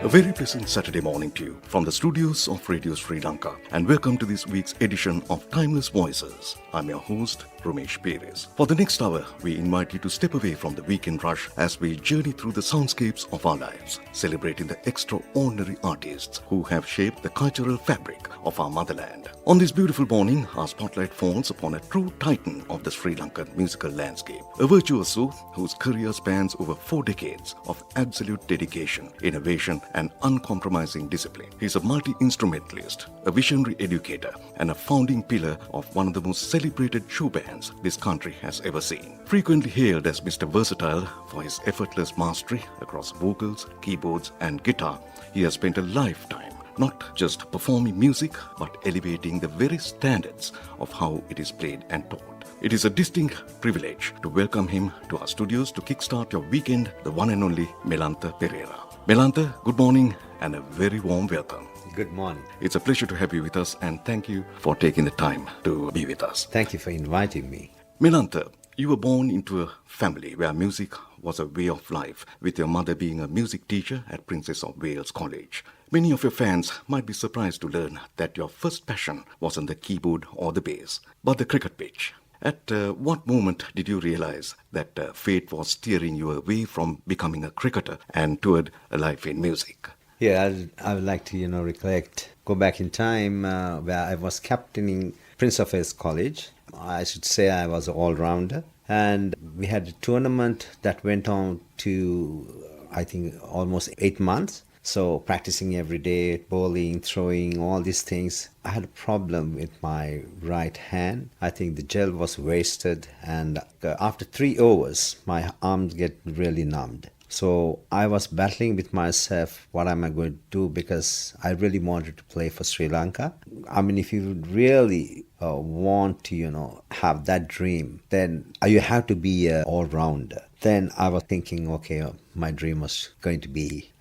A very pleasant Saturday morning to you from the studios of Radio Sri Lanka, and welcome to this week's edition of Timeless Voices. I'm your host, Ramesh Perez. For the next hour, we invite you to step away from the weekend rush as we journey through the soundscapes of our lives, celebrating the extraordinary artists who have shaped the cultural fabric of our motherland. On this beautiful morning, our spotlight falls upon a true titan of the Sri Lankan musical landscape, a virtuoso whose career spans over 4 decades of absolute dedication, innovation, and uncompromising discipline. He's a multi-instrumentalist, a visionary educator, and a founding pillar of one of the most celebrated show bands this country has ever seen. Frequently hailed as Mr. Versatile for his effortless mastery across vocals, keyboards, and guitar, he has spent a lifetime not just performing music, but elevating the very standards of how it is played and taught. It is a distinct privilege to welcome him to our studios to kickstart your weekend, the one and only Melantha Perera. Melantha, good morning and a very warm welcome. Good morning. It's a pleasure to have you with us, and thank you for taking the time to be with us. Thank you for inviting me. Melantha, you were born into a family where music was a way of life, with your mother being a music teacher at Princess of Wales College. Many of your fans might be surprised to learn that your first passion wasn't the keyboard or the bass, but the cricket pitch. At what moment did you realize that fate was steering you away from becoming a cricketer and toward a life in music? Yeah, I would like to, go back in time where I was captaining Prince of Wales College. I should say I was an all-rounder. And we had a tournament that went on to, I think, almost 8 months. So practicing every day, bowling, throwing, all these things. I had a problem with my right hand. I think the gel was wasted, and after 3 overs, my arms get really numbed. So I was battling with myself, what am I going to do, because I really wanted to play for Sri Lanka. I mean, if you really want to, have that dream, then you have to be an all-rounder. Then I was thinking, okay, my dream was going to be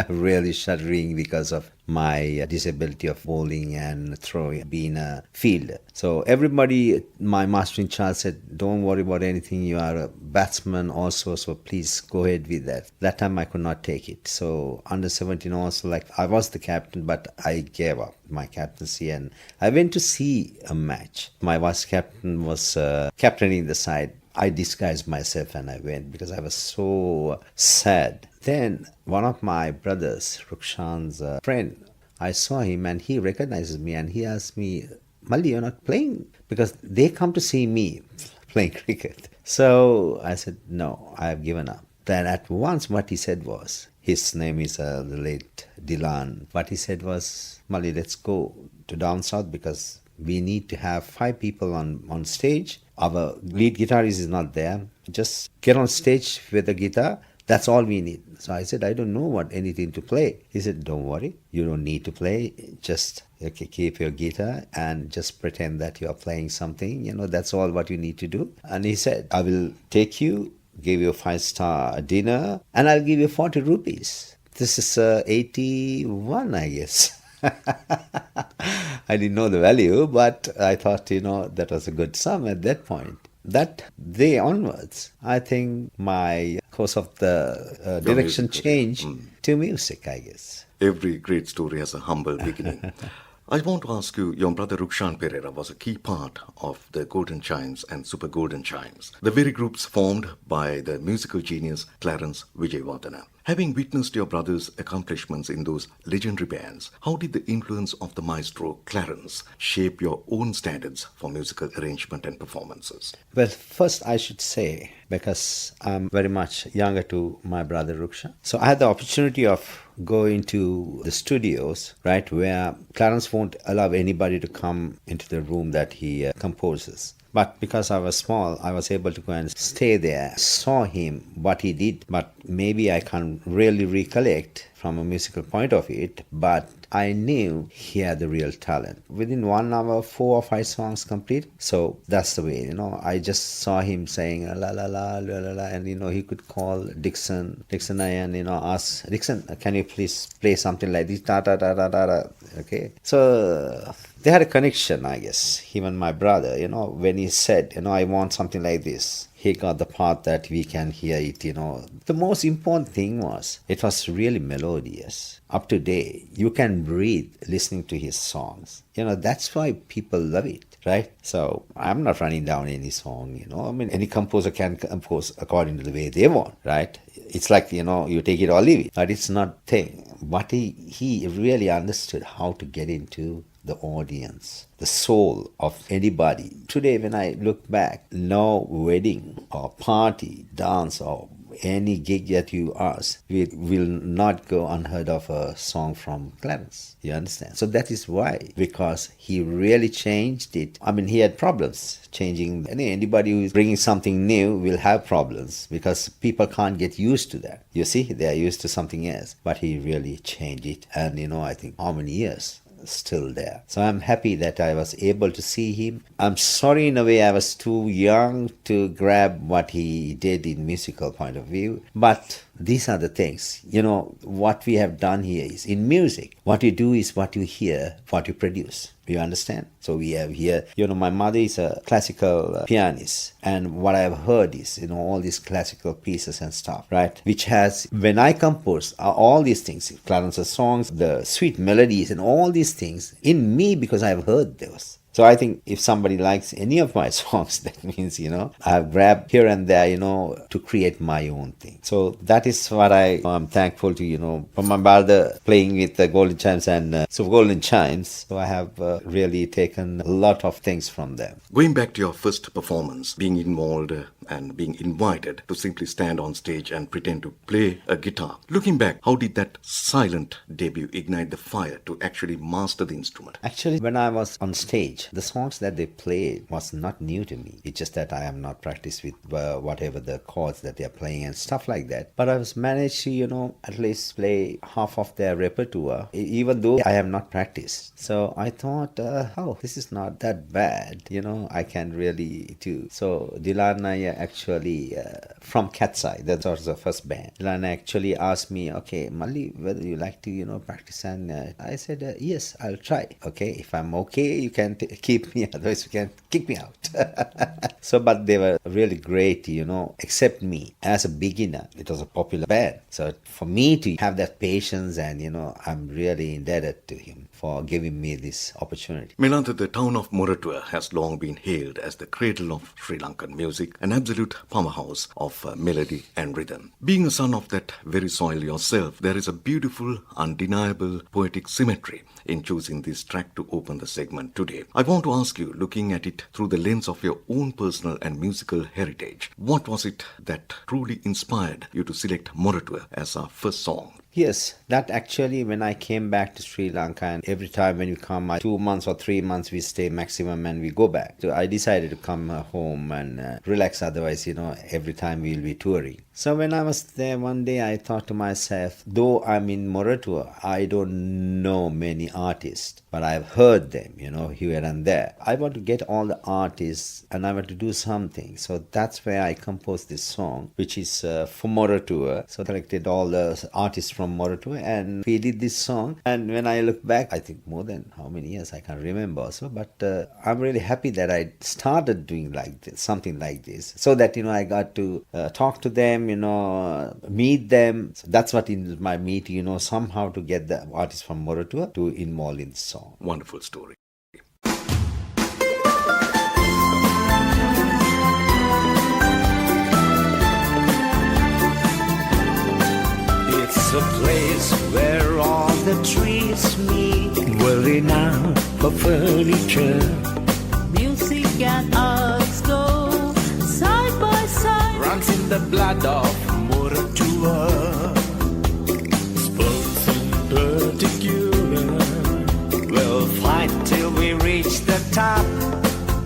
really shuddering because of my disability of bowling and throwing, being a fielder. So everybody, my mastering child said, don't worry about anything, you are a batsman also, so please go ahead with that. That time I could not take it. So under 17 also, I was the captain, but I gave up my captaincy and I went to see a match. My vice captain was captaining the side. I disguised myself and I went because I was so sad. Then one of my brothers, Rukshan's friend, I saw him and he recognizes me and he asked me, Malli, you're not playing? Because they come to see me playing cricket. So I said, no, I have given up. Then at once what he said was, his name is the late Dilan. What he said was, Malli, let's go to down south because we need to have 5 people on stage. Our lead guitarist is not there. Just get on stage with the guitar. That's all we need. So I said, I don't know anything to play. He said, don't worry. You don't need to play. Just keep your guitar and just pretend that you are playing something. That's all what you need to do. And he said, I will take you, give you a 5-star dinner, and I'll give you 40 rupees. This is 81, I guess. I didn't know the value, but I thought, that was a good sum at that point. That day onwards, I think my course of the direction changed to music, I guess. Every great story has a humble beginning. I want to ask you, your brother Rukshan Perera was a key part of the Golden Chimes and Super Golden Chimes, the very groups formed by the musical genius Clarence Vijayawardena. Having witnessed your brother's accomplishments in those legendary bands, how did the influence of the maestro Clarence shape your own standards for musical arrangement and performances? Well, first I should say, because I'm very much younger to my brother Rukshan, so I had the opportunity of going to the studios, right, where Clarence won't allow anybody to come into the room that he composes. But because I was small, I was able to go and stay there, saw him, what he did, but maybe I can't really recollect from a musical point of it, but I knew he had the real talent. Within 1 hour, 4 or 5 songs complete. So that's the way, I just saw him saying la la la la la la, and he could call Dixon and ask Dixon, can you please play something like this, da da da da da da. Okay, so they had a connection, I guess. Even my brother, when he said, I want something like this, he got the part that we can hear it, The most important thing was it was really melodious. Up to date, you can breathe listening to his songs. That's why people love it, right? So I'm not running down any song, I mean, any composer can compose according to the way they want, right? It's like, you take it or leave it, but it's not thing. But he really understood how to get into the audience, the soul of anybody. Today, when I look back, no wedding or party, dance or any gig that you ask, we will not go unheard of a song from Clarence. You understand? So that is why, because he really changed it. I mean, he had problems changing. Anybody who is bringing something new will have problems because people can't get used to that. You see, they are used to something else. But he really changed it. And, I think how many years? Still there. So I'm happy that I was able to see him. I'm sorry in a way I was too young to grab what he did in musical point of view. But these are the things. What we have done here is in music. What you do is what you hear, what you produce. You understand? So we have here, my mother is a classical pianist. And what I've heard is, all these classical pieces and stuff, right? Which has, when I compose all these things, Clarence's songs, the sweet melodies and all these things in me because I've heard those. So I think if somebody likes any of my songs, that means, I've grabbed here and there, to create my own thing. So that is what I'm thankful to, for my brother playing with the Golden Chimes and Golden Chimes. So I have really taken a lot of things from them. Going back to your first performance, being involved and being invited to simply stand on stage and pretend to play a guitar. Looking back, how did that silent debut ignite the fire to actually master the instrument? Actually, when I was on stage, the songs that they played was not new to me. It's just that I am not practiced with whatever the chords that they are playing and stuff like that. But I was managed to, at least play half of their repertoire, even though I have not practiced. So I thought, this is not that bad. I can really do. So Dilana actually, from Cat's Eye, that was the first band. Dilana actually asked me, okay, Malli, whether you like to, practice. And I said, yes, I'll try. Okay, if I'm okay, you can keep me, otherwise you can kick me out. So, but they were really great, accept me as a beginner. It was a popular band. So for me to have that patience and, I'm really indebted to him for giving me this opportunity. Melantha, the town of Moratuwa has long been hailed as the cradle of Sri Lankan music, an absolute powerhouse of melody and rhythm. Being a son of that very soil yourself, there is a beautiful, undeniable poetic symmetry in choosing this track to open the segment today. I want to ask you, looking at it through the lens of your own personal and musical heritage, what was it that truly inspired you to select Moratuwa as our first song? Yes, that actually when I came back to Sri Lanka, and every time when you come, 2 months or 3 months we stay maximum and we go back. So I decided to come home and relax, otherwise, every time we'll be touring. So when I was there one day, I thought to myself, though I'm in Moratuwa, I don't know many artists, but I've heard them, here and there. I want to get all the artists and I want to do something. So that's where I composed this song, which is for Moratuwa. So I collected all the artists from Moratuwa and we did this song. And when I look back, I think more than how many years, I can't remember also, but I'm really happy that I started doing like this, something like this, so that, I got to talk to them, meet them. So that's what in my meet, somehow to get the artists from Moratuwa to involve in the song. Wonderful story. It's a place where all the trees meet, well renowned for furniture. Music and arts go side by side. Runs in the blood of Moratuwa. Sports in particular. We'll fight till we reach the top.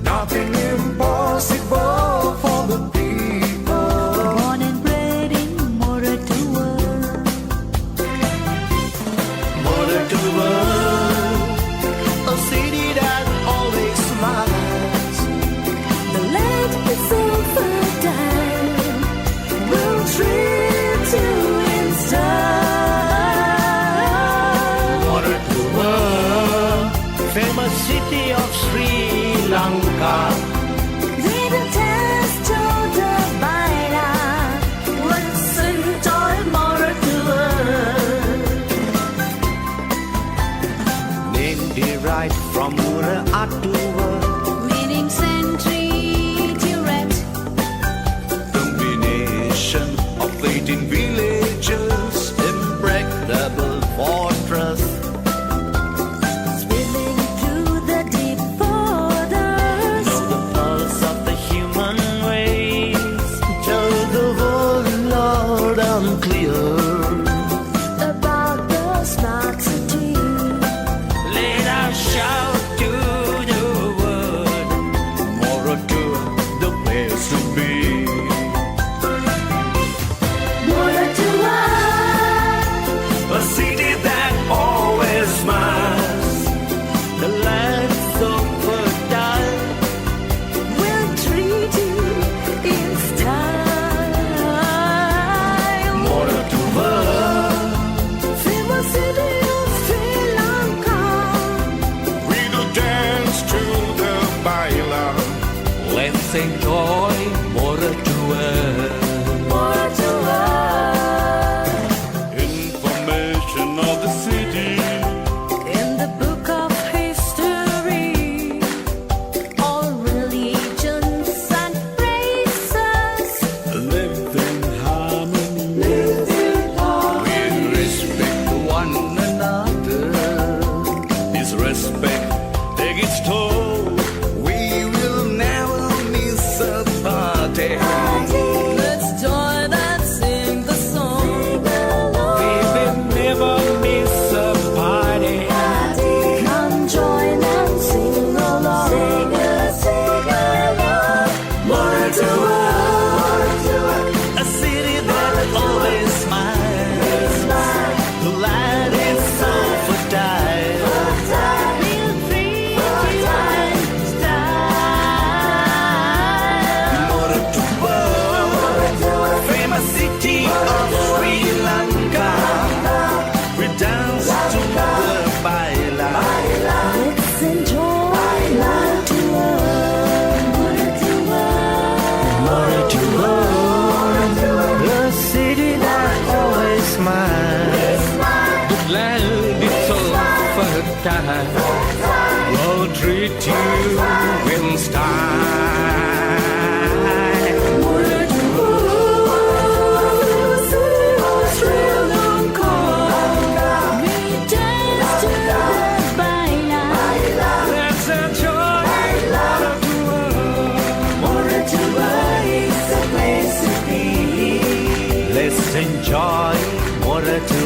Nothing impossible for the people. Born and bred in Moratuwa. Moratuwa, a city that always smiles. The land is so fertile. We'll enjoy, more to earn. More to earn. Information of the city, In the book of history, all religions and races live in harmony. We respect one another. This respect take its toll. We will never miss a party. Let's join and sing the song. We will never miss a party. Come join and sing along. Sing along. More to earn. A city that always smiles. The light is so fertile. Feel free and style. More to world. Famous city of Sri Lanka. We dance to the baila. Let's enjoy more to earn. More to earn. More to world. The city that always smiles. The land is so fertile. We'll treat you in style. More to earn. City of Sri Lanka. We dance to the baila. Let's enjoy more to More to earn is the place to be. Let's enjoy more to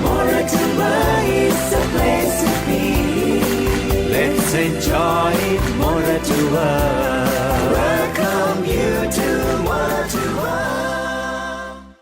More to earn is the place to be. Let's enjoy more to Welcome you to more to earn.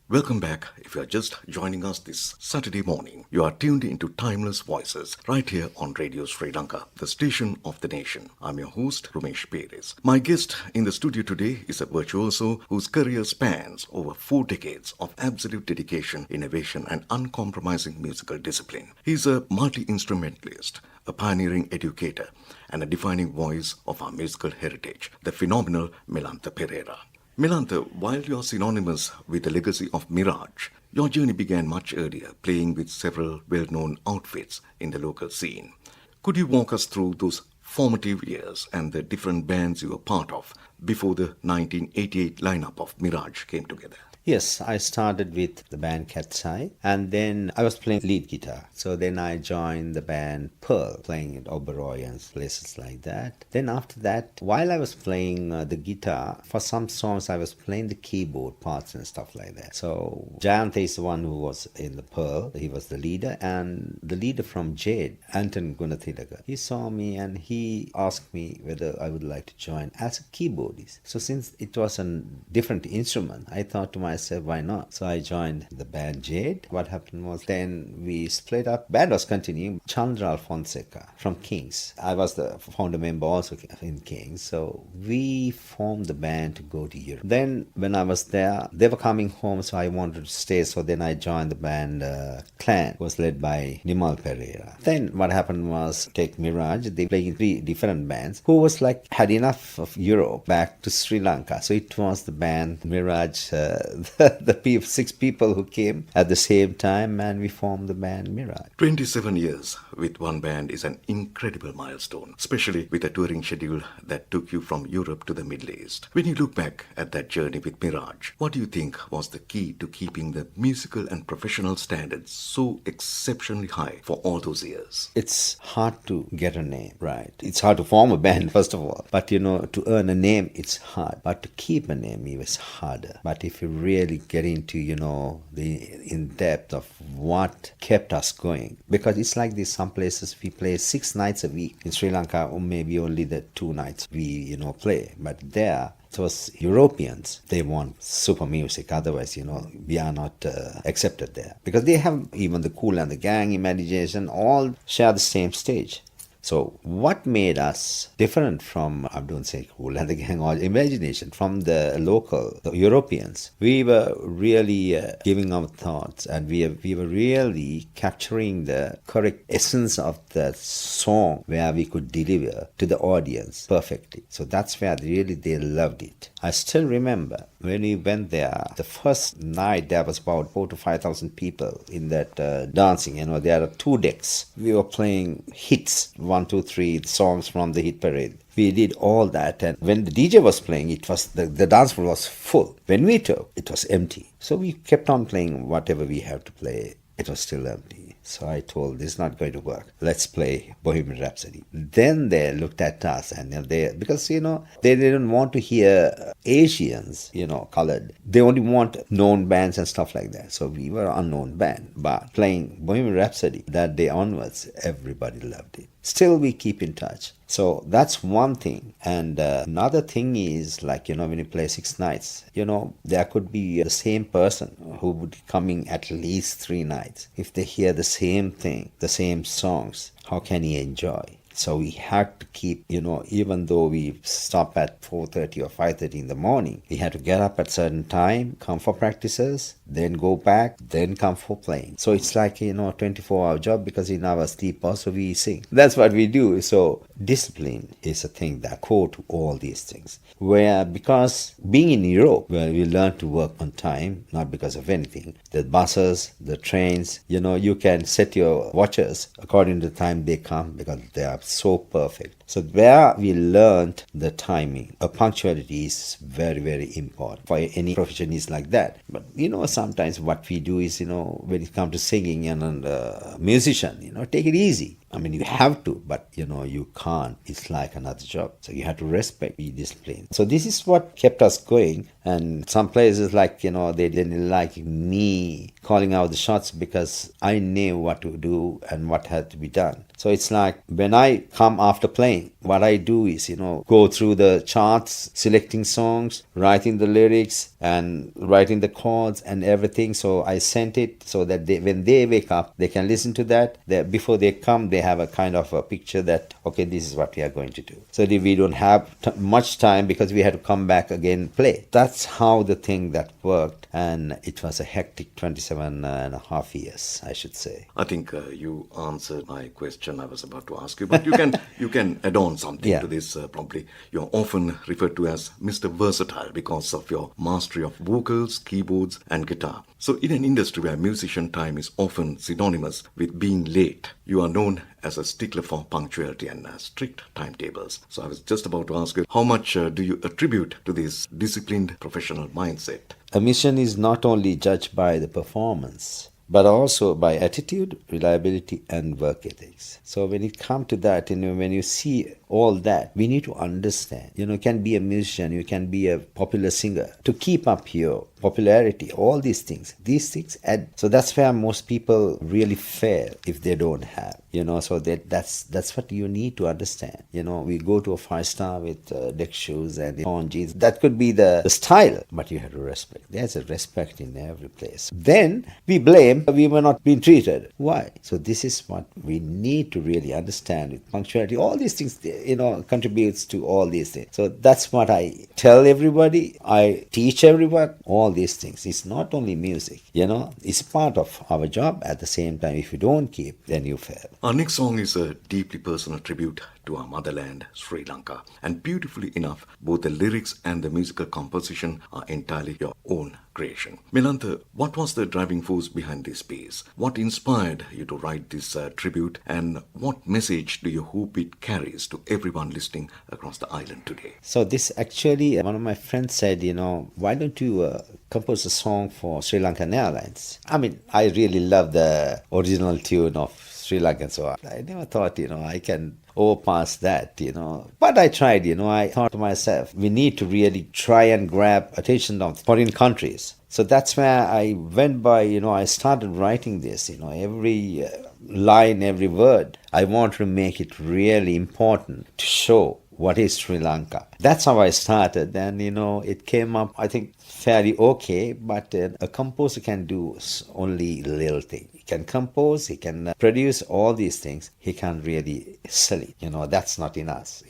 Welcome back. If you are just joining us this Saturday morning, you are tuned into Timeless Voices right here on Radio Sri Lanka, the station of the nation. I'm your host, Ramesh Perez. My guest in the studio today is a virtuoso whose career spans over 4 decades of absolute dedication, innovation, and uncompromising musical discipline. He's a multi-instrumentalist, a pioneering educator, and a defining voice of our musical heritage, the phenomenal Melantha Perera. Melantha, while you are synonymous with the legacy of Mirage, your journey began much earlier, playing with several well-known outfits in the local scene. Could you walk us through those formative years and the different bands you were part of before the 1988 lineup of Mirage came together? Yes, I started with the band Cat's Eye, and then I was playing lead guitar. So then I joined the band Pearl, playing at Oberoi and places like that. Then after that, while I was playing the guitar, for some songs I was playing the keyboard parts and stuff like that. So Jayantha is the one who was in the Pearl. He was the leader, and the leader from Jade, Anton Gunathilaka, he saw me and he asked me whether I would like to join as a keyboardist. So since it was a different instrument, I thought to myself, why not? So I joined the band Jade. What happened was then we split up. Band was continuing. Chandra Alfonseca from Kings. I was the founder member also in Kings. So we formed the band to go to Europe. Then when I was there, they were coming home, so I wanted to stay. So then I joined the band Clan. It was led by Melantha Perera. Then what happened was, take Mirage. They played in 3 different bands who was like, had enough of Europe, back to Sri Lanka. So it was the band Mirage, the 6 people who came at the same time, and we formed the band Mirage. 27 years with one band is an incredible milestone, especially with a touring schedule that took you from Europe to the Middle East. When you look back at that journey with Mirage, what do you think was the key to keeping the musical and professional standards so exceptionally high for all those years? It's hard to get a name, right? It's hard to form a band, first of all. But to earn a name, it's hard. But to keep a name, it was harder. But if you really get into, the in-depth of what kept us going, because it's like this, some places we play 6 nights a week. In Sri Lanka, or maybe only the 2 nights we, play. But there, it was Europeans. They want super music. Otherwise, we are not accepted there. Because they have even the Cool and the Gang, Imagination, all share the same stage. So what made us different from, I don't say Kool and the Gang or Imagination, from the local, the Europeans? We were really giving our thoughts, and we were really capturing the correct essence of the song where we could deliver to the audience perfectly. So that's where really they loved it. I still remember when we went there, the first night there was about 4,000 to 5,000 people in that dancing. You know, there are 2 decks. We were playing hits, 1, 2, 3 songs from the hit parade. We did all that, and when the DJ was playing, it was the dance floor was full. When we took, it was empty. So we kept on playing whatever we have to play. It was still empty. So I told, this is not going to work. Let's play Bohemian Rhapsody. Then they looked at us, and because, they didn't want to hear Asians, colored. They only want known bands and stuff like that. So we were an unknown band. But playing Bohemian Rhapsody, that day onwards, everybody loved it. Still, we keep in touch. So that's one thing. And another thing is, like, when you play 6 nights, there could be the same person who would be coming at least 3 nights. If they hear the same thing, the same songs, how can he enjoy? So we had to keep, even though we stop at 4:30 or 5:30 in the morning, we had to get up at certain time, come for practices, then go back, then come for playing. So it's like, a 24-hour job, because in our sleep also we sing. That's what we do. So discipline is a thing that core to all these things. Because being in Europe, where we learn to work on time, not because of anything, the buses, the trains, you can set your watches according to the time they come, because they are so perfect. So where we learned the timing, a punctuality is very, very important for any profession is like that. But sometimes what we do is, when it comes to singing and musician, take it easy. I mean, you have to, but you can't. It's like another job. So you have to respect, be disciplined. So this is what kept us going. And some places, like, they didn't like me calling out the shots, because I knew what to do and what had to be done. So it's like when I come after playing, what I do is, go through the charts, selecting songs, writing the lyrics and writing the chords and everything. So I sent it so that when they wake up, they can listen to that. Before they come, they have a kind of a picture that, okay, this is what we are going to do. So we don't have much time, because we had to come back again, play. That's how the thing that worked. And it was a hectic 27 and a half years, I should say. I think you answered my question I was about to ask you, but you can add on something to this. Probably you're often referred to as Mr. Versatile because of your mastery of vocals, keyboards, and guitar. So in an industry where musician time is often synonymous with being late, you are known as a stickler for punctuality and strict timetables. So I was just about to ask you, how much do you attribute to this disciplined professional mindset? A mission is not only judged by the performance, but also by attitude, reliability, and work ethics. So when it comes to that, when you see all that, we need to understand. You can be a musician, you can be a popular singer. To keep up your popularity, all these things add. So that's where most people really fail if they don't have. So that's what you need to understand. We go to a 5-star with deck shoes and torn jeans. That could be the style, but you have to respect. There's a respect in every place. Then we blame we were not being treated. Why? So this is what we need to really understand with punctuality. All these things, contributes to all these things. So that's what I tell everybody. I teach everyone all these things. It's not only music, it's part of our job. At the same time, if you don't keep, then you fail. Our next song is a deeply personal tribute to our motherland, Sri Lanka. And beautifully enough, both the lyrics and the musical composition are entirely your own creation. Melantha, what was the driving force behind this piece? What inspired you to write this tribute, and what message do you hope it carries to everyone listening across the island today? So this actually, one of my friends said, why don't you compose a song for Sri Lankan Airlines? I mean, I really love the original tune of Sri Lankan, so I never thought, I can overpass that, But I tried, I thought to myself, we need to really try and grab attention of foreign countries. So that's where I went by, I started writing this, every line, every word. I want to make it really important to show what is Sri Lanka. That's how I started. And, it came up, I think, fairly okay, but a composer can do only little thing. can compose, he can produce all these things. He can't really sell it. That's not in us.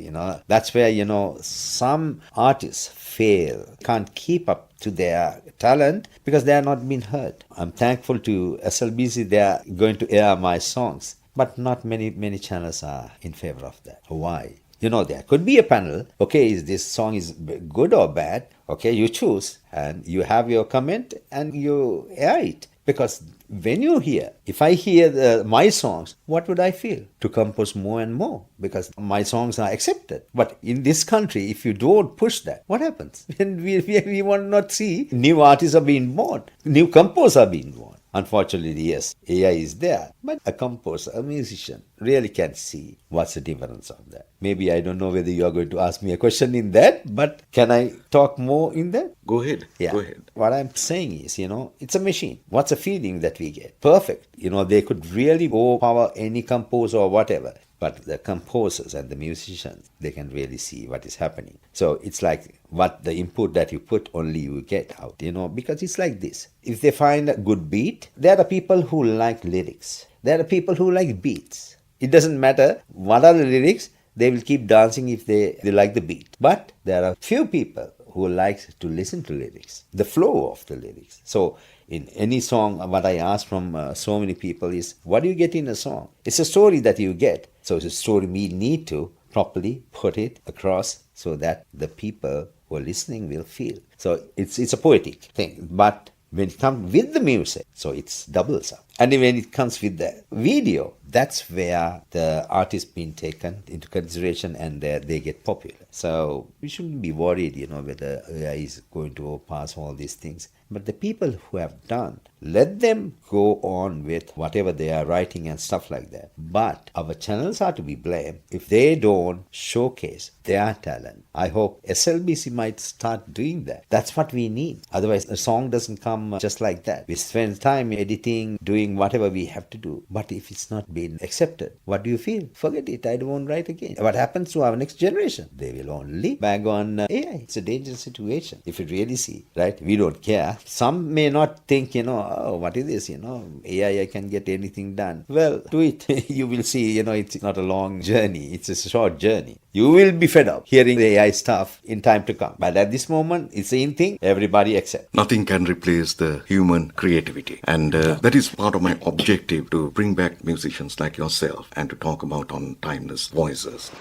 That's where, some artists fail, can't keep up to their talent because they are not being heard. I'm thankful to SLBC, they are going to air my songs, but not many channels are in favor of that. Why? There could be a panel. Okay, is this song is good or bad? Okay, you choose and you have your comment and you air it. Because when you hear, if I hear my songs, what would I feel? To compose more and more because my songs are accepted. But in this country, if you don't push that, what happens? When we want not see new artists are being born, new composers are being born. Unfortunately, yes, AI is there, but a composer, a musician really can see what's the difference of that. Maybe I don't know whether you are going to ask me a question in that, but can I talk more in that? Go ahead. Yeah. Go ahead. What I'm saying is, it's a machine. What's the feeling that we get? Perfect. They could really overpower any composer or whatever. But the composers and the musicians, they can really see what is happening. So it's like what the input that you put, only you get out, because it's like this. If they find a good beat, there are people who like lyrics. There are people who like beats. It doesn't matter what are the lyrics, they will keep dancing if they like the beat. But there are few people who like to listen to lyrics, the flow of the lyrics. So in any song, what I ask from so many people is, what do you get in a song? It's a story that you get. So it's a story we need to properly put it across so that the people who are listening will feel. So it's a poetic thing. But when it comes with the music, so it's doubles up. And when it comes with the video, that's where the artist being taken into consideration and they get popular. So we shouldn't be worried, whether AI is going to overpass all these things. But the people who have done, let them go on with whatever they are writing and stuff like that. But our channels are to be blamed if they don't showcase their talent. I hope SLBC might start doing that. That's what we need. Otherwise, a song doesn't come just like that. We spend time editing, doing whatever we have to do. But if it's not being accepted, what do you feel? Forget it. I won't write again. What happens to our next generation? They will only bag on AI. It's a dangerous situation. If you really see, right? We don't care. Some may not think, oh, what is this? AI, I can get anything done. Well, do it. You will see, it's not a long journey. It's a short journey. You will be fed up hearing the AI stuff in time to come. But at this moment, it's the in thing, everybody accept. Nothing can replace the human creativity. And that is part of my objective, to bring back musicians like yourself and to talk about on Timeless Voices.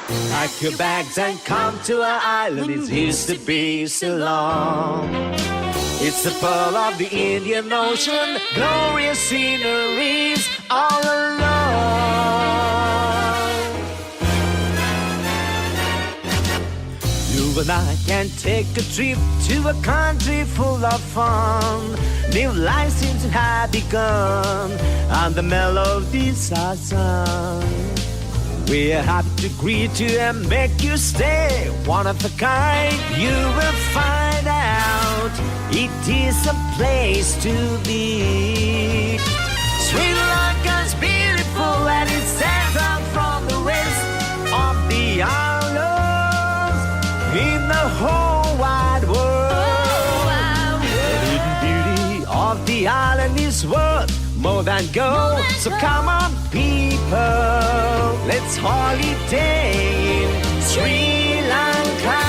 Pack your bags and come to our island. It used to be Ceylon. It's the pearl of the Indian Ocean, glorious sceneries all along. You and I can take a trip to a country full of fun. New life seems to have begun, and the melodies are sung. We're happy to greet you and make you stay one of a kind. You will find out it is a place to be. Sri Lanka's beautiful and it's central from the rest of the islands in the whole wide world. The hidden beauty of the island is worth more than gold. So come on, people, let's holiday in Sri Lanka.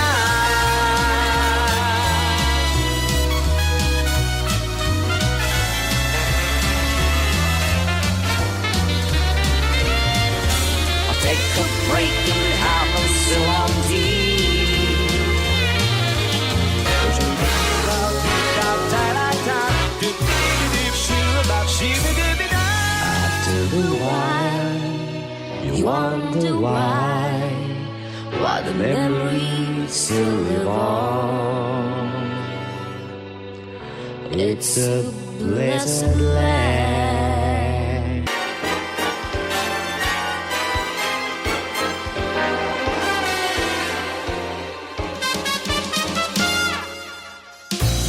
I'll take a break and have a Ceylon tea. After a while, you wonder why the memories still live on. It's a blessed land.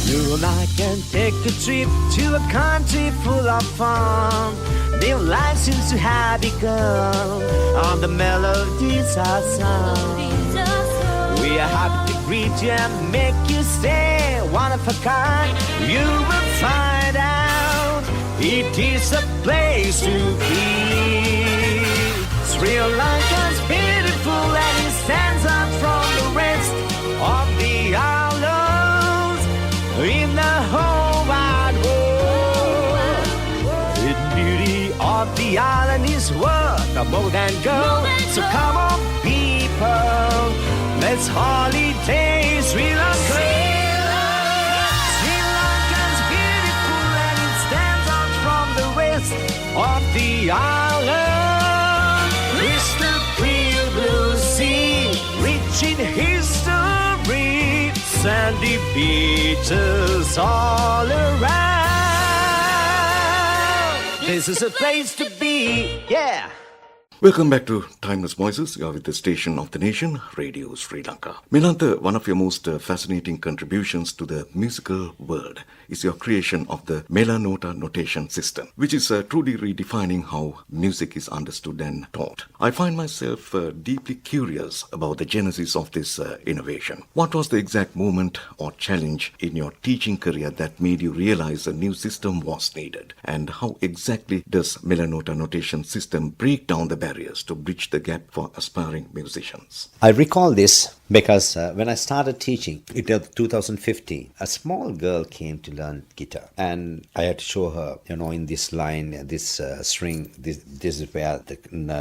You and I can take a trip to a country full of fun. New life seems to have begun, and the melodies are sung. We are happy to greet you and make you stay one of a kind. You will find out it is a place to be. Sri Lanka's beautiful and it stands out from the rest of the islands in the whole wide world. The beauty of the island is worth more than gold. So come on, people, let's holiday Sri Lanka. Sri Lanka's beautiful and it stands out from the rest of the island. Crystal clear blue sea, rich in history, sandy beaches all around. This is a place to be, yeah. Welcome back to Timeless Voices. You are with the station of the nation, Radio Sri Lanka. Melantha, one of your most fascinating contributions to the musical world is your creation of the Melanota notation system, which is truly redefining how music is understood and taught. I find myself deeply curious about the genesis of this innovation. What was the exact moment or challenge in your teaching career that made you realize a new system was needed? And how exactly does Melanota notation system break down the barriers to bridge the gap for aspiring musicians? I recall this because when I started teaching, it was 2015, a small girl came to learn guitar. And I had to show her, in this line, this string, this is where the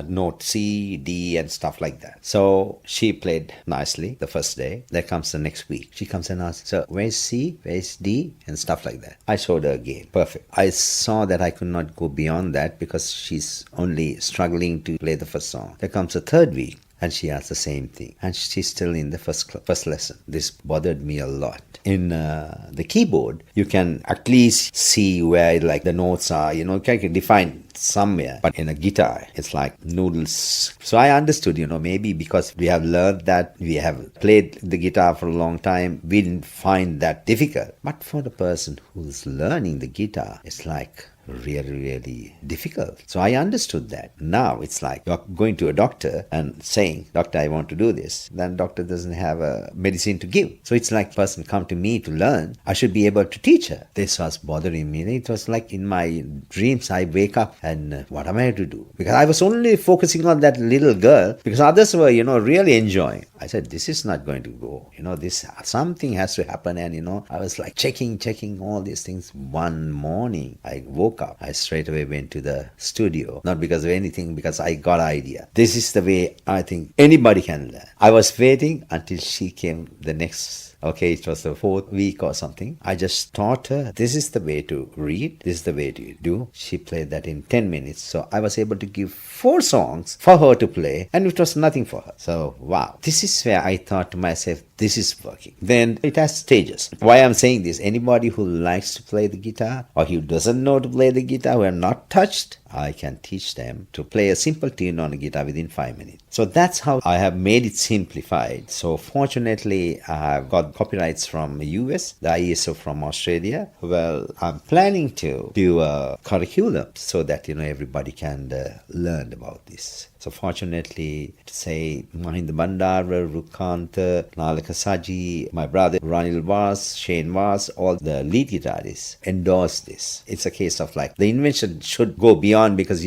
note C, D, and stuff like that. So she played nicely the first day. There comes the next week. She comes and asks, so where's C, where's D, and stuff like that. I showed her again. Perfect. I saw that I could not go beyond that because she's only struggling to play the first song. There comes the third week. And she asked the same thing. And she's still in the first lesson. This bothered me a lot. In the keyboard, you can at least see where the notes are. You can define somewhere. But in a guitar, it's like noodles. So I understood, maybe because we have learned that, we have played the guitar for a long time, we didn't find that difficult. But for the person who's learning the guitar, it's like really, really difficult. So I understood that. Now it's like you're going to a doctor and saying, doctor, I want to do this. Then doctor doesn't have a medicine to give. So it's like person come to me to learn. I should be able to teach her. This was bothering me. It was like in my dreams, I wake up and what am I to do? Because I was only focusing on that little girl because others were, really enjoying. I said, this is not going to go. This something has to happen. And, I was like checking all these things. One morning, I woke up. I straight away went to the studio. Not because of anything, because I got an idea. This is the way I think anybody can learn. I was waiting until she came the next. Okay, it was the fourth week or something. I just taught her, this is the way to read, this is the way to do. She played that in 10 minutes. So I was able to give 4 songs for her to play and it was nothing for her. So, wow. This is where I thought to myself, this is working. Then it has stages. Why I'm saying this, anybody who likes to play the guitar or who doesn't know to play the guitar, who are not touched, I can teach them to play a simple tune on a guitar within 5 minutes. So that's how I have made it simplified. So fortunately, I have got copyrights from the US, the ISO from Australia. Well, I'm planning to do a curriculum so that, everybody can learn about this. So fortunately, to say Mahinda Bandara, Rukanta, Nalaka Saji, my brother Ranil Vas, Shane Vas, all the lead guitarists endorse this. It's a case of the invention should go beyond because,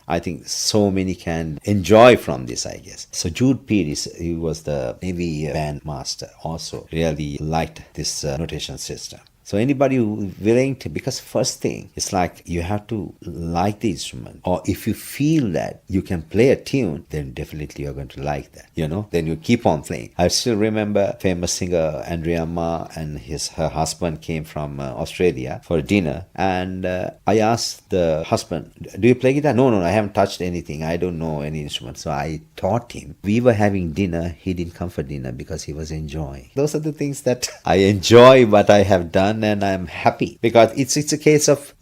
I think so many can enjoy from this, I guess. So Jude Pierce, he was the Navy band master, also really liked this notation system. So anybody who's willing to, because first thing, it's like you have to like the instrument. Or if you feel that you can play a tune, then definitely you're going to like that, Then you keep on playing. I still remember famous singer Andrea Ma and her husband came from Australia for dinner. And I asked the husband, do you play guitar? No, I haven't touched anything. I don't know any instrument. So I taught him. We were having dinner. He didn't come for dinner because he was enjoying. Those are the things that I enjoy what I have done. And I'm happy because it's a case of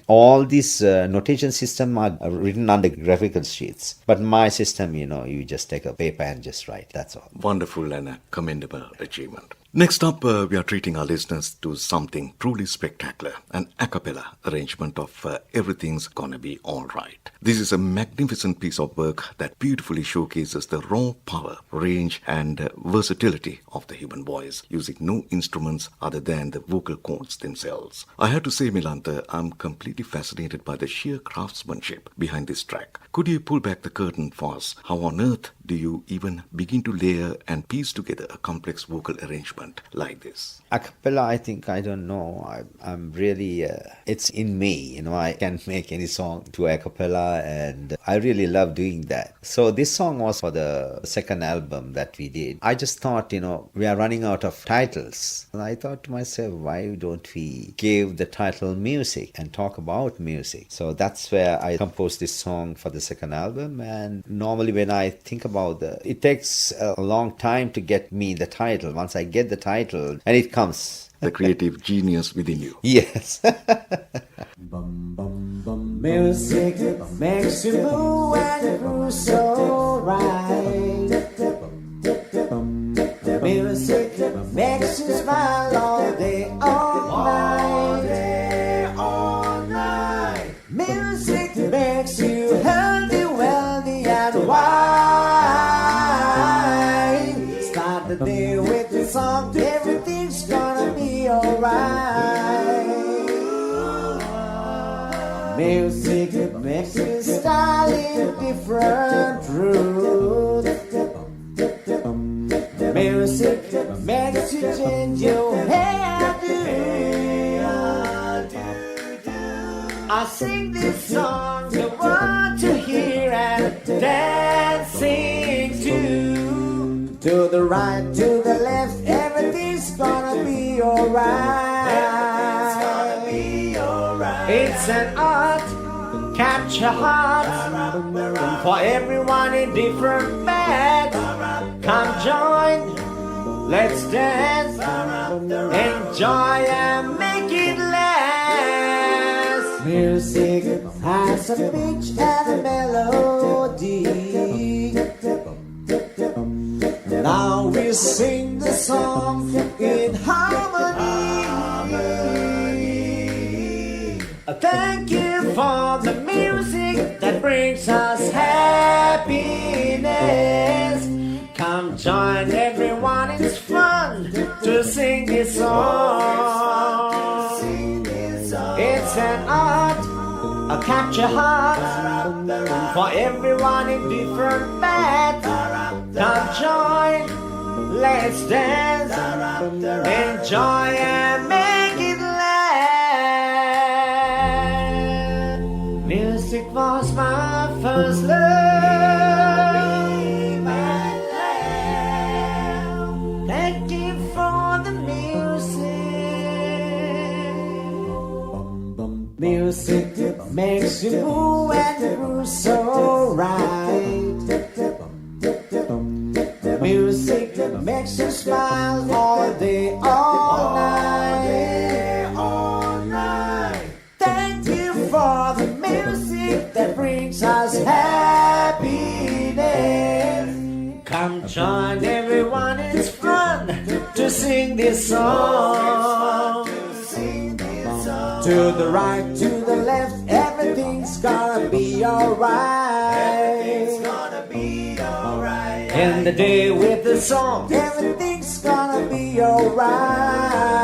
all these notation system are written on the graphical sheets, but my system, you just take a paper and just write. That's all. Wonderful and a commendable achievement. Next up, we are treating our listeners to something truly spectacular, an a cappella arrangement of Everything's Gonna Be Alright. This is a magnificent piece of work that beautifully showcases the raw power, range, and versatility of the human voice, using no instruments other than the vocal cords themselves. I have to say, Melantha, I'm completely fascinated by the sheer craftsmanship behind this track. Could you pull back the curtain for us? How on earth do you even begin to layer and piece together a complex vocal arrangement like this? A cappella, I don't know. I'm really, it's in me. I can make any song to a cappella, and I really love doing that. So this song was for the second album that we did. I just thought, we are running out of titles. And I thought to myself, why don't we give the title music and talk about music? So that's where I composed this song for the second album. And normally when I think about it takes a long time to get me the title. Once I get the title, and it comes. The creative genius within you. Yes. Music makes you move and groove so right. Music makes you smile all day, all night. Music makes you healthy, wealthy, and wise. Start the day with a song, everything's gonna be alright. Music makes you style in different routes. Music makes you change your hairdo. I sing this song you want to hear and dancing to the right, to the left, everything's gonna be alright. It's an art, capture hearts for everyone in different bands. Come join, let's dance, enjoy and make it last. Music has a pitch and a melody. Now we sing the song in harmony. Thank you for the music that brings us happiness. Come join everyone, it's fun to sing this song. It's an art, a capture heart for everyone in different bands. Come join, let's dance, enjoy and make it last. Music was my first love. Thank you for the music. Music makes you move and groove so right. Music makes you smile all day, all night. Thank you for the music that brings us happiness. Come join everyone, it's fun to sing this song. To the right, to the left, everything's gonna be alright. In the day with the song, everything's gonna be alright.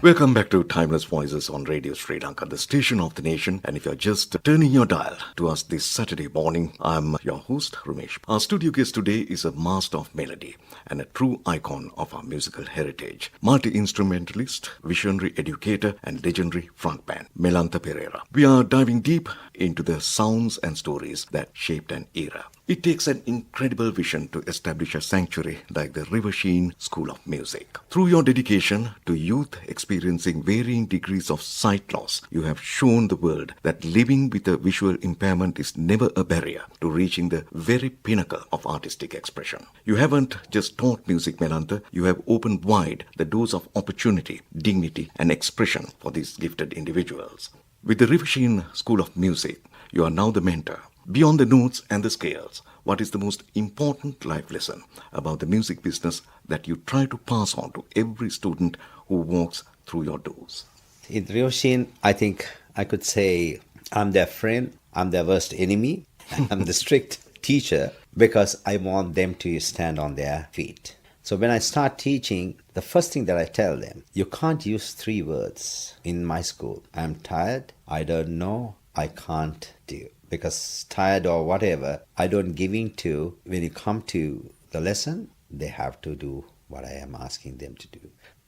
Welcome back to Timeless Voices on Radio Sri Lanka, the station of the nation. And if you're just turning your dial to us this Saturday morning, I'm your host, Ramesh. Our studio guest today is a master of melody and a true icon of our musical heritage. Multi-instrumentalist, visionary educator, and legendary frontman, Melantha Perera. We are diving deep into the sounds and stories that shaped an era. It takes an incredible vision to establish a sanctuary like the River Sheen School of Music. Through your dedication to youth experiencing varying degrees of sight loss, you have shown the world that living with a visual impairment is never a barrier to reaching the very pinnacle of artistic expression. You haven't just taught music, Melantha, you have opened wide the doors of opportunity, dignity, and expression for these gifted individuals. With the River Sheen School of Music, you are now the mentor, Beyond the notes and the scales, what is the most important life lesson about the music business that you try to pass on to every student who walks through your doors? In Ryoshin, I think I could say I'm their friend, I'm their worst enemy, I'm the strict teacher because I want them to stand on their feet. So when I start teaching, the first thing that I tell them, you can't use 3 words in my school. I'm tired, I don't know, I can't do. Because tired or whatever, I don't give in to, when you come to the lesson, they have to do what I am asking them to do.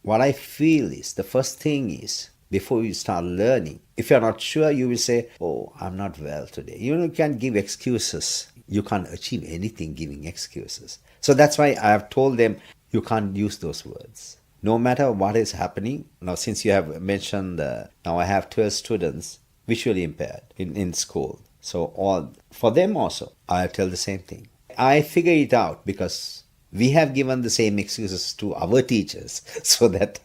What I feel is, the first thing is, before you start learning, if you're not sure, you will say, oh, I'm not well today. You can't give excuses. You can't achieve anything giving excuses. So that's why I have told them, you can't use those words. No matter what is happening. Now, since you have mentioned, now I have 12 students visually impaired in school. So for them also, I tell the same thing. I figure it out because we have given the same excuses to our teachers so that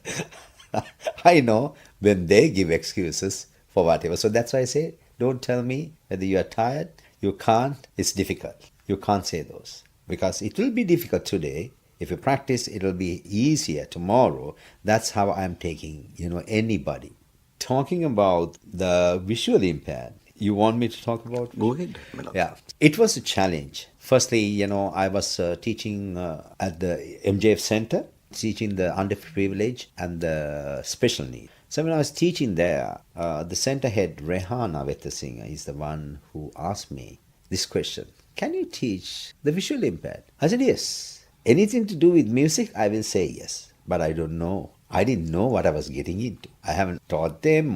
I know when they give excuses for whatever. So that's why I say, don't tell me whether you are tired, you can't, it's difficult. You can't say those because it will be difficult today. If you practice, it will be easier tomorrow. That's how I'm taking, anybody. Talking about the visually impaired, you want me to talk about? Go ahead, Melantha. Yeah, it was a challenge. Firstly, I was teaching at the MJF Center, teaching the underprivileged and the special needs. So when I was teaching there, the center head, Rehana Vetasinghe, is the one who asked me this question. Can you teach the visually impaired? I said, yes. Anything to do with music, I will say yes. But I don't know. I didn't know what I was getting into. I haven't taught them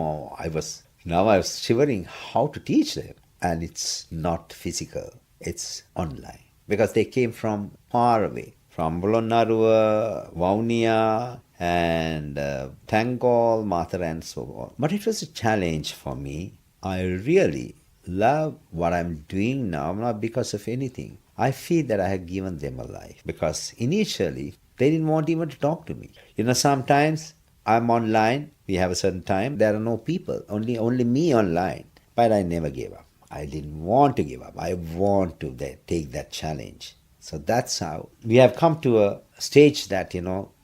now I was shivering how to teach them. And it's not physical. It's online. Because they came from far away. From Bolonnaruwa, Vaunia, and Tangol, Mathura, and so on. But it was a challenge for me. I really love what I'm doing now, not because of anything. I feel that I have given them a life. Because initially, they didn't want even to talk to me. Sometimes I'm online, we have a certain time, there are no people, only me online. But I never gave up. I didn't want to give up. I want to take that challenge. So that's how we have come to a stage that,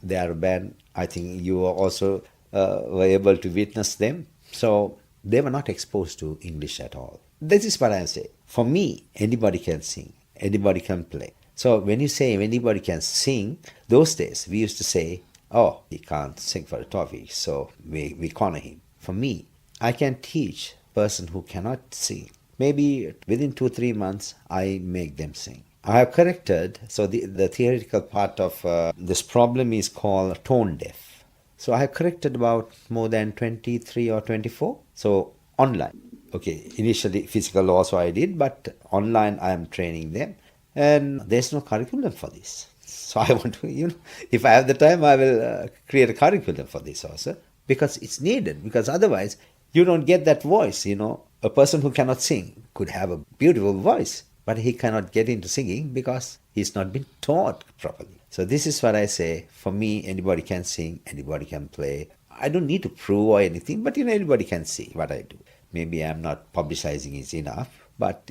they are banned. I think you also were able to witness them. So they were not exposed to English at all. This is what I say. For me, anybody can sing. Anybody can play. So when you say anybody can sing, those days we used to say, oh, he can't sing for a topic, so we corner him. For me, I can teach a person who cannot sing. Maybe within 2-3 months, I make them sing. I have corrected, so the theoretical part of this problem is called tone deaf. So I have corrected about more than 23 or 24. So online. Okay, initially physical also I did, but online I am training them. And there's no curriculum for this. So I want to, if I have the time, I will create a curriculum for this also. Because it's needed. Because otherwise, you don't get that voice, A person who cannot sing could have a beautiful voice, but he cannot get into singing because he's not been taught properly. So this is what I say. For me, anybody can sing, anybody can play. I don't need to prove or anything, but anybody can see what I do. Maybe I'm not publicizing it enough, but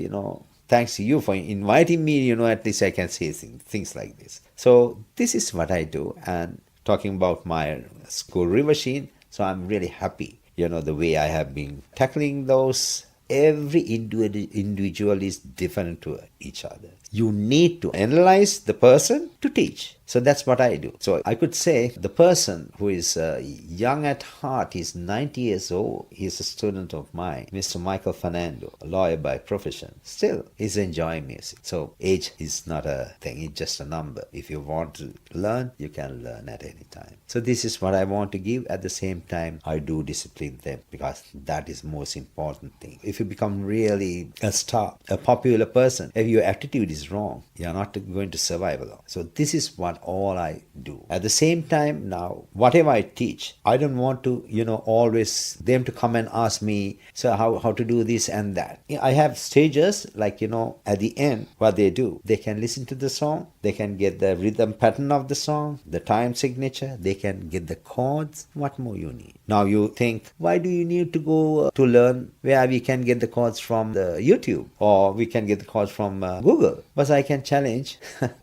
thanks to you for inviting me, at least I can say things like this. So this is what I do. And talking about my school river scene, so I'm really happy, the way I have been tackling those. Every individual is different to each other. You need to analyze the person to teach. So that's what I do. So I could say the person who is young at heart, he's 90 years old, he's a student of mine, Mr. Michael Fernando, a lawyer by profession. Still, he's enjoying music. So age is not a thing, it's just a number. If you want to learn, you can learn at any time. So this is what I want to give. At the same time, I do discipline them because that is the most important thing. If you become really a star, a popular person, if your attitude is is wrong. You're not going to survive alone. So this is what all I do. At the same time now, whatever I teach, I don't want to, always them to come and ask me, so how to do this and that. I have stages like, at the end, what they do, they can listen to the song, they can get the rhythm pattern of the song, the time signature, they can get the chords. What more you need? Now you think, why do you need to go to learn where we can get the chords from the YouTube or we can get the chords from Google? But I can challenge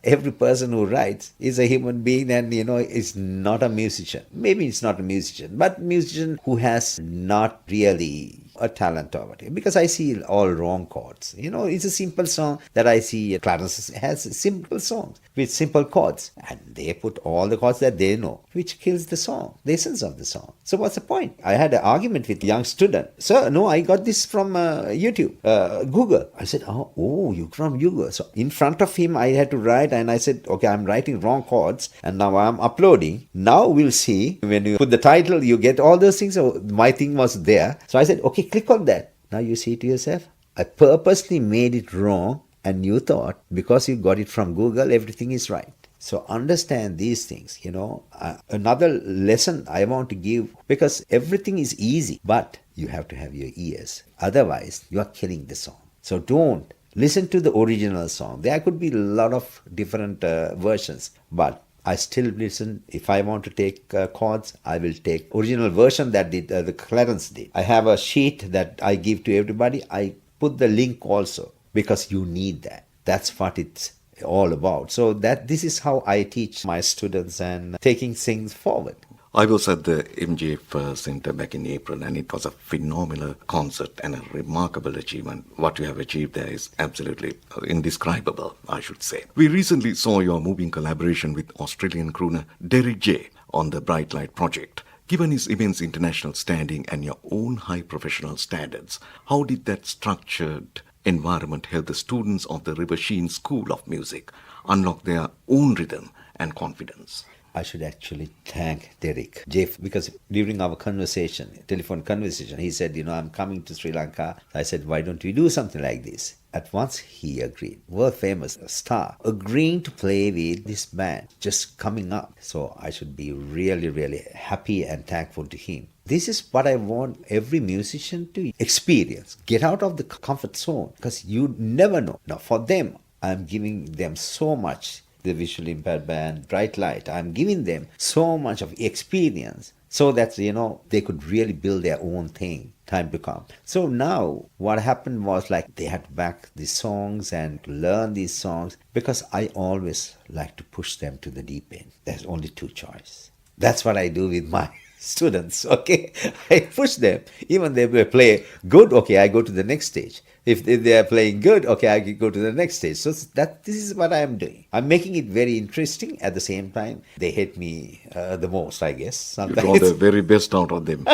every person who writes is a human being and is not a musician. Maybe it's not a musician, but musician who has not really a talent over it, because I see all wrong chords. It's a simple song that I see. Clarence has simple songs with simple chords, and they put all the chords that they know, which kills the song, the essence of the song. So what's the point? I had an argument with a young student. Sir, no, I got this from YouTube, Google. I said, oh, you from Google. So in front of him, I had to write, and I said, okay, I'm writing wrong chords, and now I'm uploading. Now we'll see. When you put the title, you get all those things. So my thing was there. So I said, okay, click on that. Now you see to yourself, I purposely made it wrong, and you thought because you got it from Google, everything is right. So understand these things. Another lesson I want to give, because everything is easy, but you have to have your ears. Otherwise, you are killing the song. So don't listen to the original song. There could be a lot of different versions, but I still listen. If I want to take chords, I will take original version that the Clarence did. I have a sheet that I give to everybody. I put the link also because you need that. That's what it's all about. So this is how I teach my students and taking things forward. I was at the MJF Center back in April, and it was a phenomenal concert and a remarkable achievement. What you have achieved there is absolutely indescribable, I should say. We recently saw your moving collaboration with Australian crooner Derek J on the Bright Light project. Given his immense international standing and your own high professional standards, how did that structured environment help the students of the River Sheen School of Music unlock their own rhythm and confidence? I should actually thank Derek Jeff, because during our telephone conversation, he said, I'm coming to Sri Lanka. I said, why don't we do something like this? At once he agreed. World famous star agreeing to play with this band, just coming up. So I should be really, really happy and thankful to him. This is what I want every musician to experience. Get out of the comfort zone, because you never know. Now for them, I'm giving them so much. The visually impaired band, Bright Light, I'm giving them so much of experience so that, they could really build their own thing, time to come. So now what happened was like they had to back these songs and learn these songs, because I always like to push them to the deep end. There's only two choices. That's what I do with my students, okay? I push them. Even they play good, okay, I go to the next stage. If they are playing good, okay, I go to the next stage. So this is what I am doing. I'm making it very interesting. At the same time, they hate me the most, I guess. Sometimes. You draw the very best out of them.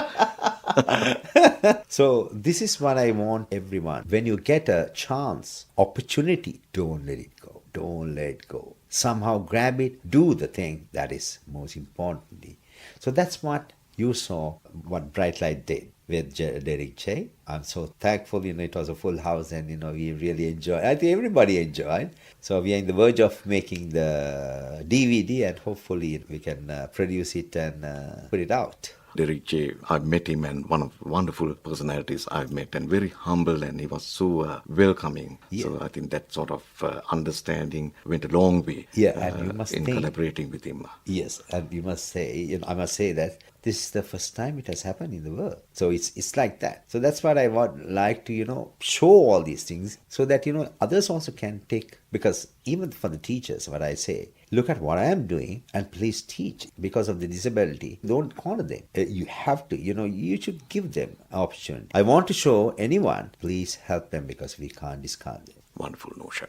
So this is what I want everyone. When you get a chance, opportunity, don't let it go. Don't let it go. Somehow grab it, do the thing that is most importantly. So that's what you saw, what Bright Light did with Derek J. I'm so thankful, it was a full house, and, we really enjoyed. I think everybody enjoyed. So we are in the verge of making the DVD, and hopefully we can produce it and put it out. Derek J, I've met him, and one of the wonderful personalities I've met, and very humble, and he was so welcoming. Yeah. So I think that sort of understanding went a long way and you must in think, collaborating with him. Yes, and you must say, I must say that this is the first time it has happened in the world. So it's like that. So that's what I would like to, show all these things so that, others also can take, because even for the teachers, what I say, look at what I am doing and please teach. Because of the disability, don't corner them. You have to, you should give them an opportunity. I want to show anyone, please help them, because we can't discard them. Wonderful notion.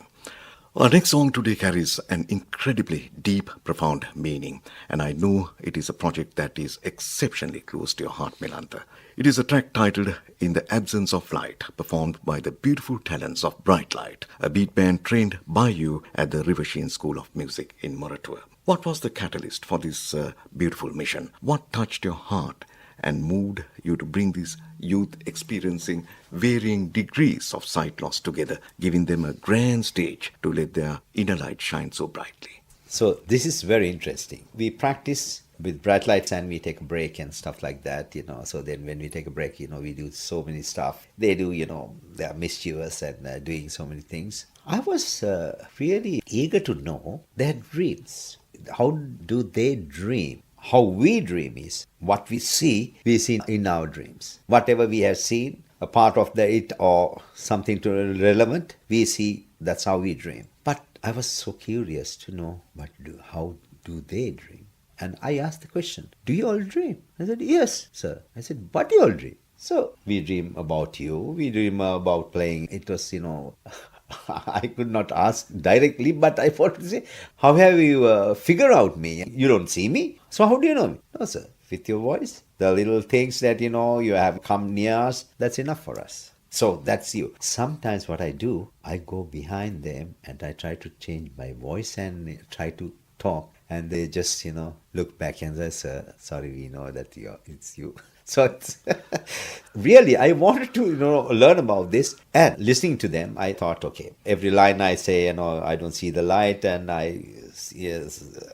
Our next song today carries an incredibly deep, profound meaning, and I know it is a project that is exceptionally close to your heart, Melantha. It is a track titled In the Absence of Light, performed by the beautiful talents of Bright Light, a beat band trained by you at the River Sheen School of Music in Moratuwa. What was the catalyst for this beautiful mission? What touched your heart and moved you to bring these youth experiencing varying degrees of sight loss together, giving them a grand stage to let their inner light shine so brightly. So this is very interesting. We practice with bright lights and we take a break and stuff like that, So then when we take a break, we do so many stuff. They do, they are mischievous and doing so many things. I was really eager to know their dreams. How do they dream? How we dream is what we see in our dreams. Whatever we have seen, a part of it or something to relevant, we see, that's how we dream. But I was so curious to know, how do they dream? And I asked the question, do you all dream? I said, yes, sir. I said, what do you all dream? So we dream about you, we dream about playing. It was, I could not ask directly, but I thought to say, how have you figured out me? You don't see me, so how do you know me? No, sir, with your voice, the little things that, you have come near us, that's enough for us. So that's you. Sometimes what I do, I go behind them and I try to change my voice and try to talk. And they just, look back and say, sir, sorry, we know that it's you. So it's really, I wanted to, learn about this. And listening to them, I thought, okay, every line I say, I don't see the light and I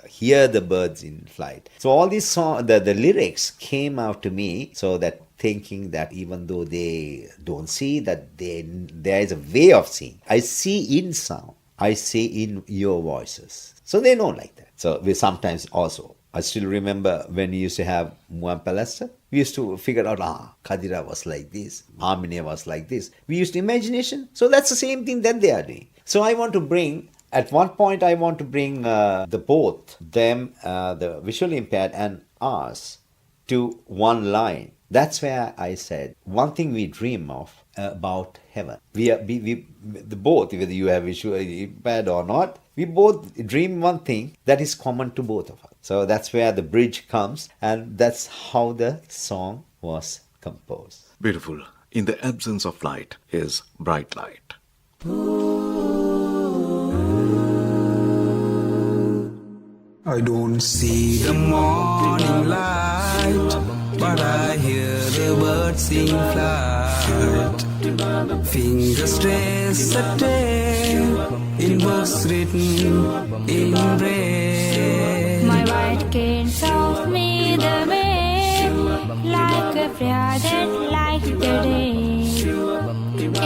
hear the birds in flight. So all these the lyrics came out to me, so that thinking that even though they don't see, that there is a way of seeing. I see in sound. I see in your voices. So they know like that. So we sometimes also, I still remember when we used to have Muam Palasta, we used to figure out, Kadira was like this, Harmony was like this. We used imagination. So that's the same thing that they are doing. So I want to bring, at one point I want to bring both them, the visually impaired and us, to one line. That's where I said, one thing we dream of about heaven. We both, whether you have visually impaired or not, we both dream one thing that is common to both of us. So that's where the bridge comes, and that's how the song was composed. Beautiful. In the absence of light is bright light. I don't see the morning light, but I hear the birds sing flight. Fingers trace a tale in books written in red. My white cane tells me the way, like a prayer that lights the day.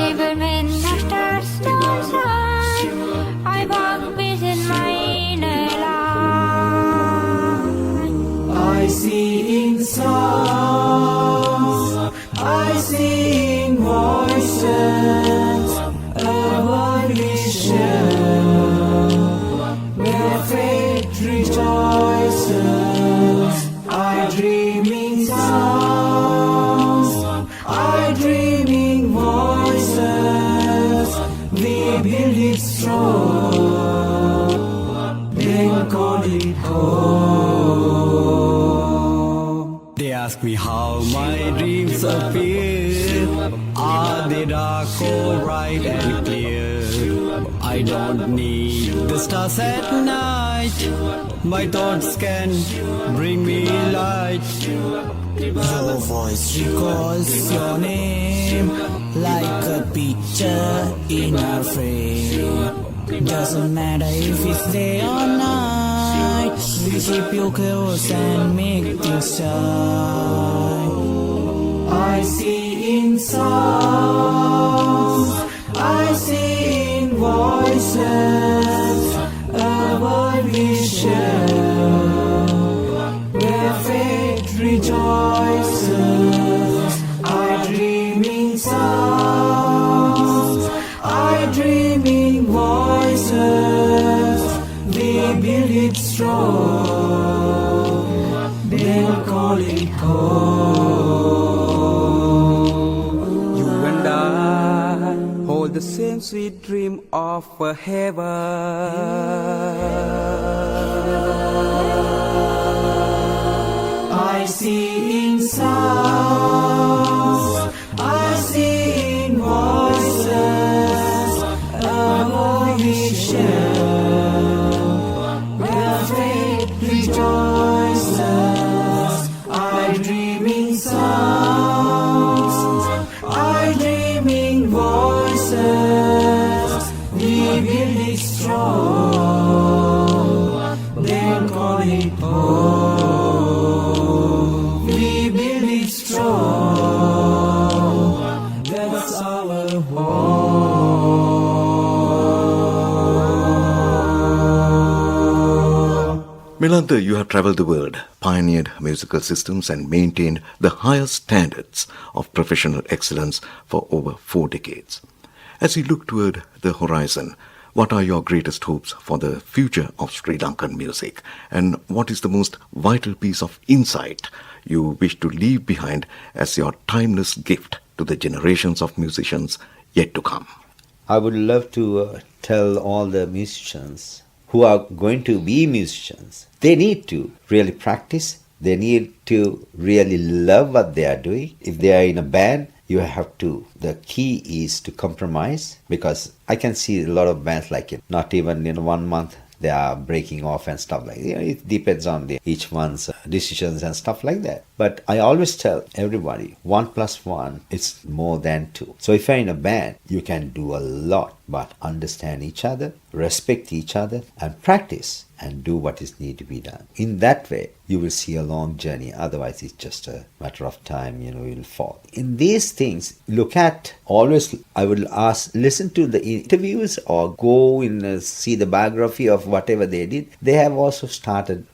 Even when the stars don't shine, I walk within my inner light. I see in songs, I see in voices, a world vision where faith rejoices. I dream in songs, I dream in voices, we build it strong, then call it home. They ask me how my dreams appear. Are they dark or bright and clear? I don't need the stars at night. My thoughts can bring me light. Your voice recalls your name like a picture in a frame. Doesn't matter if it's day or night, we keep you close and make things shine. I see in songs, I see in voices, a world vision where faith rejoices. I dream in songs, I dream in voices, we build it strong, they'll call it home. You and I hold the same sweet dream of a heaven. I see in sounds, I see in voices, a world vision where faith rejoices. I dream in sounds, Melantha, you have traveled the world, pioneered musical systems, and maintained the highest standards of professional excellence for over 4 decades. As you look toward the horizon, what are your greatest hopes for the future of Sri Lankan music? And what is the most vital piece of insight you wish to leave behind as your timeless gift to the generations of musicians yet to come? I would love to tell all the musicians who are going to be musicians, they need to really practice. They need to really love what they are doing. If they are in a band, you have to, the key is to compromise, because I can see a lot of bands like it. Not even in 1 month they are breaking off and stuff like that. It depends on each one's decisions and stuff like that. But I always tell everybody, 1 + 1 is more than 2. So if you're in a band, you can do a lot, but understand each other, respect each other, and practice and do what is need to be done. In that way, you will see a long journey. Otherwise, it's just a matter of time, you'll fall. In these things, look at, always, I would ask, listen to the interviews or go and see the biography of whatever they did. They have also started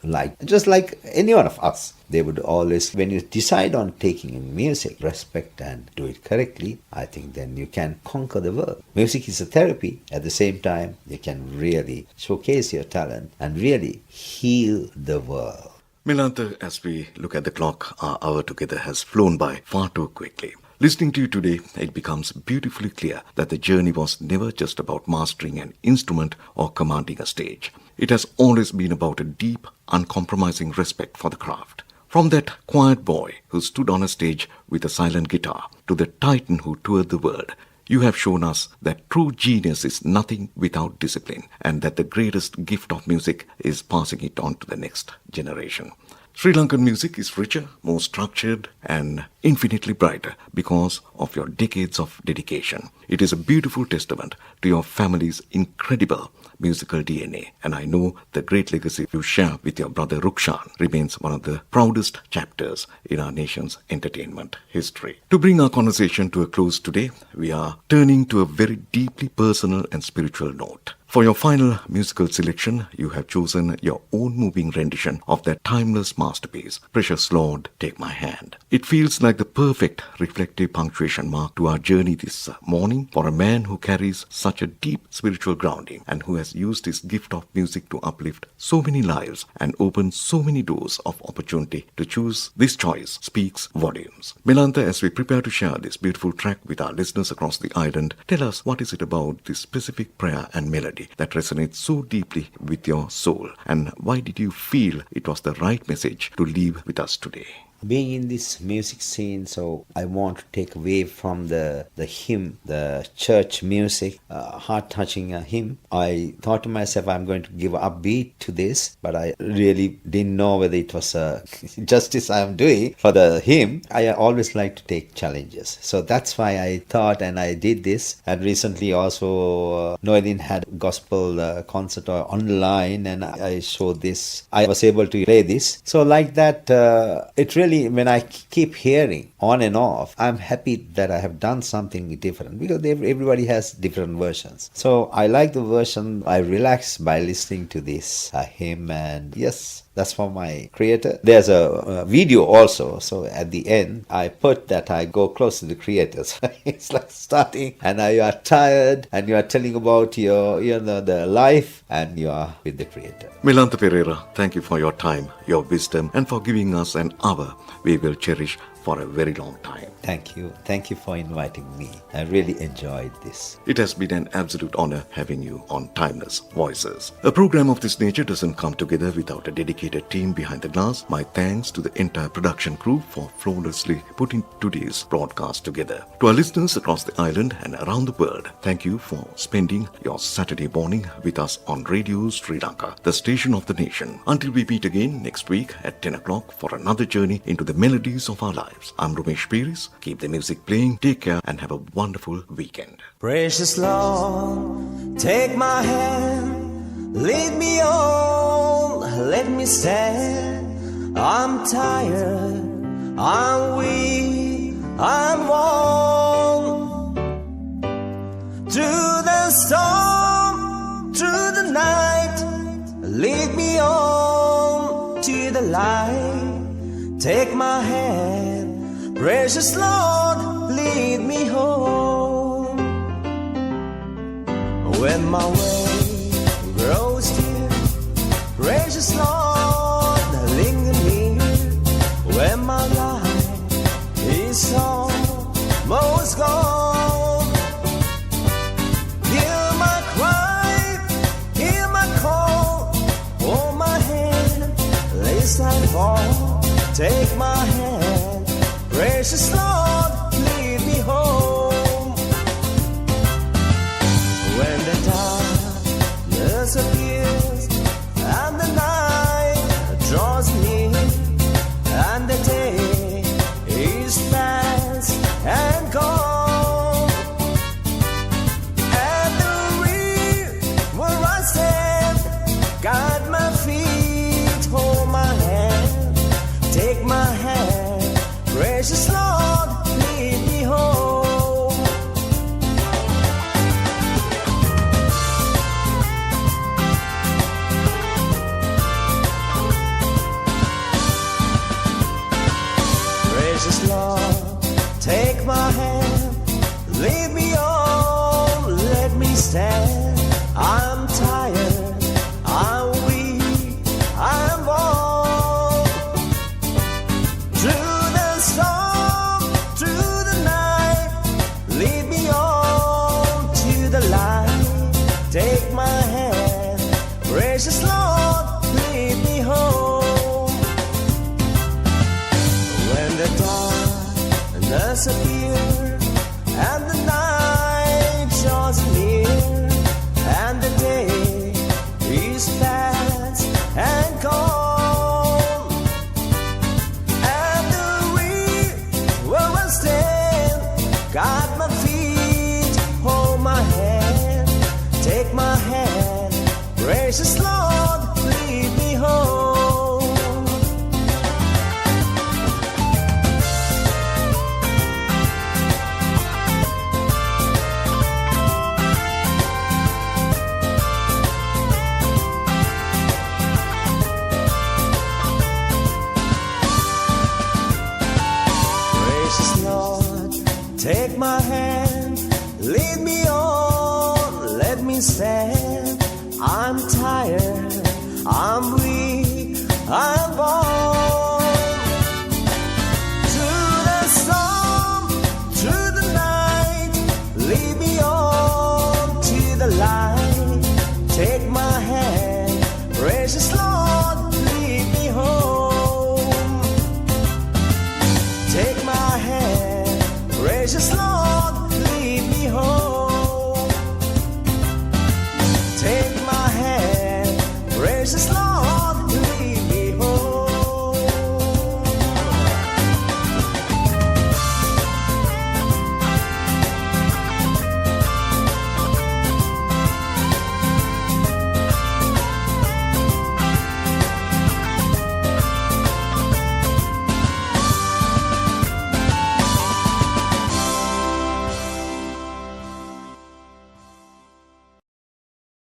just like any one of us. They would always, when you decide on taking in music, respect and do it correctly, I think then you can conquer the world. Music is a therapy. At the same time, you can really showcase your talent and really heal the world. Melantha, as we look at the clock, our hour together has flown by far too quickly. Listening to you today, it becomes beautifully clear that the journey was never just about mastering an instrument or commanding a stage. It has always been about a deep, uncompromising respect for the craft. From that quiet boy who stood on a stage with a silent guitar to the titan who toured the world, you have shown us that true genius is nothing without discipline, and that the greatest gift of music is passing it on to the next generation. Sri Lankan music is richer, more structured, and infinitely brighter because of your decades of dedication. It is a beautiful testament to your family's incredible musical DNA, and I know the great legacy you share with your brother Rukshan remains one of the proudest chapters in our nation's entertainment history. To bring our conversation to a close today, we are turning to a very deeply personal and spiritual note. For your final musical selection, you have chosen your own moving rendition of that timeless masterpiece, Precious Lord, Take My Hand. It feels like the perfect reflective punctuation mark to our journey this morning for a man who carries such a deep spiritual grounding and who has used his gift of music to uplift so many lives and open so many doors of opportunity. To choose this choice speaks volumes. Melantha, as we prepare to share this beautiful track with our listeners across the island, tell us, what is it about this specific prayer and melody that resonates so deeply with your soul, and why did you feel it was the right message to leave with us today? Being in this music scene, so I want to take away from the hymn, the church music, heart-touching hymn. I thought to myself, I'm going to give upbeat to this, but I really didn't know whether it was justice I'm doing for the hymn. I always like to take challenges. So that's why I thought and I did this. And recently also, Noelin had a gospel concert online, and I showed this. I was able to play this. So like that, it really, when I keep hearing on and off, I'm happy that I have done something different, because everybody has different versions. So I like the version. I relax by listening to this hymn, and yes, that's for my creator. There's a video also. So at the end, I put that I go close to the creators. It's like starting, and you are tired, and you are telling about your, the life, and you are with the creator. Melantha Perera, thank you for your time, your wisdom, and for giving us an hour we will cherish for a very long time. Thank you. Thank you for inviting me. I really enjoyed this. It has been an absolute honor having you on Timeless Voices. A program of this nature doesn't come together without a dedicated team behind the glass. My thanks to the entire production crew for flawlessly putting today's broadcast together. To our listeners across the island and around the world, thank you for spending your Saturday morning with us on Radio Sri Lanka, the station of the nation. Until we meet again next week at 10 o'clock for another journey into the melodies of our lives. I'm Ramesh Peris. Keep the music playing, take care, and have a wonderful weekend. Precious Lord, take my hand, lead me on, let me stand. I'm tired, I'm weak, I'm worn. Through the storm, through the night, lead me on. the light. Take my hand, precious Lord, lead me home. When my way grows dear, precious Lord, linger near. When my life is almost gone, hear my cry, hear my call. Hold my hand, lest I fall. Take my hand, precious Lord, lead me home. When the darkness appears and the night draws near, and the day is past and gone, at the rear where I stand, guide my feet, hold my hand, take my hand, precious Lord, lead me home. Precious Lord, take my hand, lead me on, let me stand. I'm tired, I'm weak, I'm worn. Through the storm, through the night, lead me on to the light. Take my hand, precious Lord, lead me home. When the darkness appears and the night draws near, and the day is past and gone, at the rear where I stand, guide my feet, hold my hand, take my hand, precious Lord, lead me home. Precious Lord, take my hand, lead me on, let me stand. I'm tired, I'm weak, I'm born. Through the storm, through the night, lead me on to the light. Take my hand, precious Lord,